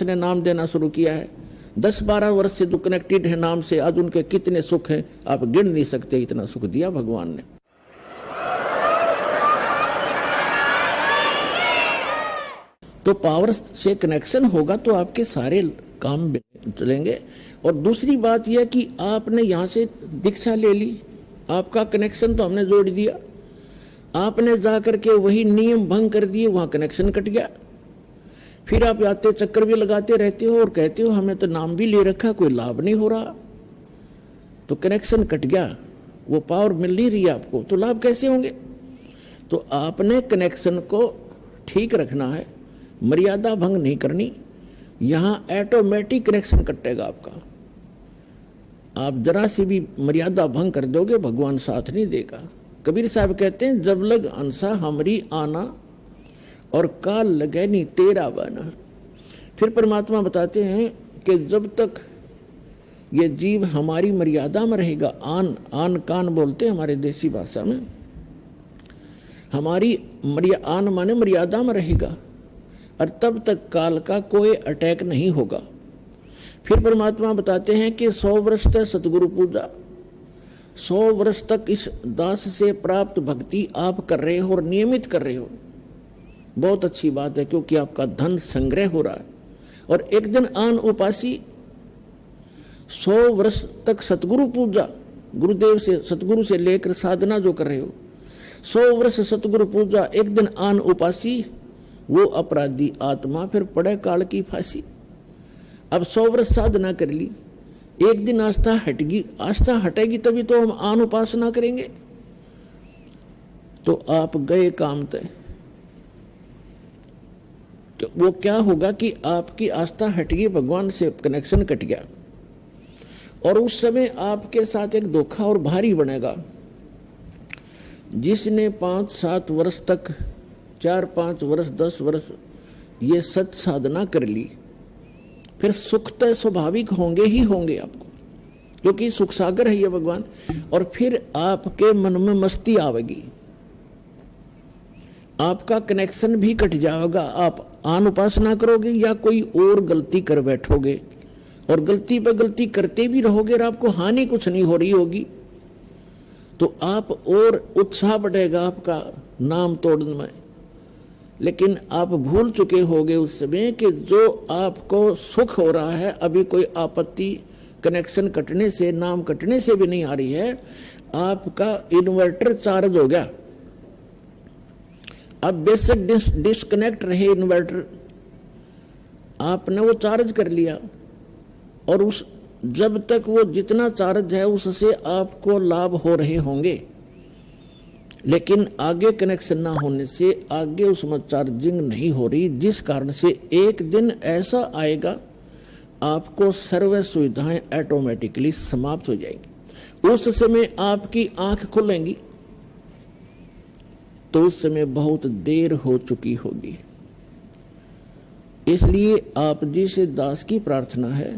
ने नाम देना शुरू किया है। 10-12 वर्ष से जो कनेक्टेड है नाम से, आज उनके कितने सुख हैं आप गिन नहीं सकते, इतना सुख दिया भगवान ने। तो पावर से कनेक्शन होगा तो आपके सारे काम चलेंगे। और दूसरी बात यह कि आपने यहाँ से दीक्षा ले ली, आपका कनेक्शन तो हमने जोड़ दिया, आपने जा करके वही नियम भंग कर दिए, वहाँ कनेक्शन कट गया। फिर आप आते चक्कर भी लगाते रहते हो और कहते हो हमें तो नाम भी ले रखा, कोई लाभ नहीं हो रहा। तो कनेक्शन कट गया, वो पावर मिल नहीं रही आपको, तो लाभ कैसे होंगे? तो आपने कनेक्शन को ठीक रखना है, मर्यादा भंग नहीं करनी। यहाँ ऑटोमेटिक कनेक्शन कटेगा आपका। आप जरा सी भी मर्यादा भंग कर दोगे भगवान साथ नहीं देगा। कबीर साहब कहते हैं जब लग अंसा हमरी आना और काल लगे नहीं तेरा बना। फिर परमात्मा बताते हैं कि जब तक ये जीव हमारी मर्यादा में रहेगा, आन कान बोलते हैं हमारे देसी भाषा में, हमारी आन माने मर्यादा में रहेगा, और तब तक काल का कोई अटैक नहीं होगा। फिर परमात्मा बताते हैं कि 100 वर्ष तक सतगुरु पूजा, 100 वर्ष तक इस दास से प्राप्त भक्ति आप कर रहे हो और नियमित कर रहे हो, बहुत अच्छी बात है, क्योंकि आपका धन संग्रह हो रहा है। और एक दिन आन उपासी 100 वर्ष तक सतगुरु पूजा, गुरुदेव से सतगुरु से लेकर साधना जो कर रहे हो, 100 वर्ष सतगुरु पूजा, एक दिन आन उपासी, वो अपराधी आत्मा फिर पड़े काल की फांसी। अब 100 वर्ष साधना कर ली, एक दिन आस्था हटेगी, आस्था हटेगी तभी तो हम आन उपासना करेंगे। तो आप गए काम तय। तो वो क्या होगा कि आपकी आस्था हट गई, भगवान से कनेक्शन कट गया, और उस समय आपके साथ एक धोखा और भारी बनेगा। जिसने 5-7 वर्ष तक, 4-5 वर्ष 10 वर्ष ये सत साधना कर ली, फिर सुख तो स्वाभाविक होंगे ही होंगे आपको, क्योंकि सुख सागर है ये भगवान। और फिर आपके मन में मस्ती आवेगी, आपका कनेक्शन भी कट जाएगा। आप आन उपासना करोगे या कोई और गलती कर बैठोगे, और गलती पे गलती करते भी रहोगे और आपको हानि कुछ नहीं हो रही होगी, तो आप और उत्साह बढ़ेगा आपका नाम तोड़ने में। लेकिन आप भूल चुके होगे उस समय कि जो आपको सुख हो रहा है, अभी कोई आपत्ति कनेक्शन कटने से, नाम कटने से भी नहीं आ रही है, आपका इन्वर्टर चार्ज हो गया। अब बेशक डिस्कनेक्ट रहे इन्वर्टर, आपने वो चार्ज कर लिया, और उस जब तक वो जितना चार्ज है उससे आपको लाभ हो रहे होंगे, लेकिन आगे कनेक्शन ना होने से आगे उसमें चार्जिंग नहीं हो रही, जिस कारण से एक दिन ऐसा आएगा आपको सर्व सुविधाएं ऑटोमेटिकली समाप्त हो जाएंगी। उस समय आपकी आंख खुलेंगी तो उस समय बहुत देर हो चुकी होगी। इसलिए आप जी से दास की प्रार्थना है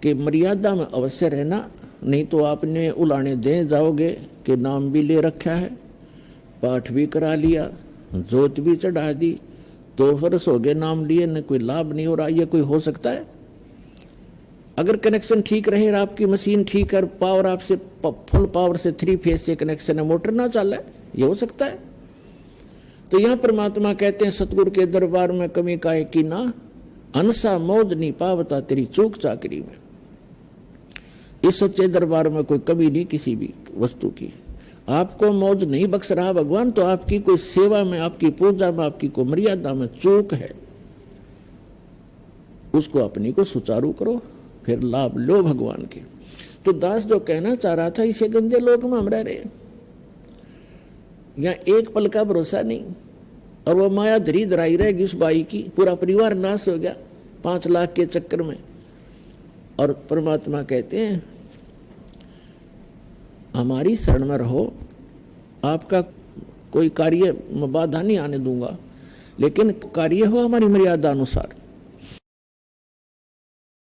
कि मर्यादा में अवश्य रहना, नहीं तो आपने उलाने दे जाओगे कि नाम भी ले रखा है, पाठ भी करा लिया, जोत भी चढ़ा दी, 2 वर्ष हो गए नाम लिए, न कोई लाभ नहीं हो रहा। ये कोई हो सकता है? अगर कनेक्शन ठीक रहे और आपकी मशीन ठीक है, पावर आपसे फुल पावर से 3 फेज से कनेक्शन है, मोटर ना चल रहा है, ये हो सकता है? तो यहां परमात्मा कहते हैं सतगुरु के दरबार में कमी काहे की ना, अनसा मौज नहीं पावता तेरी चूक चाकरी में। इस सच्चे दरबार में कोई कमी नहीं किसी भी वस्तु की, आपको मौज नहीं बख्श रहा भगवान, तो आपकी कोई सेवा में, आपकी पूजा में, आपकी कोई मर्यादा में चूक है, उसको अपनी को सुचारू करो, फिर लाभ लो भगवान के। तो दास जो कहना चाह रहा था, इसे गंदे लोक में हम रह रहे, यहाँ एक पल का भरोसा नहीं, और वो माया धरी धराई रहेगी उस बाई की, पूरा परिवार नाश हो गया 5 लाख के चक्कर में। और परमात्मा कहते हैं हमारी शरण में रहो, आपका कोई कार्य में बाधा नहीं आने दूंगा, लेकिन कार्य हो हमारी मर्यादा अनुसार।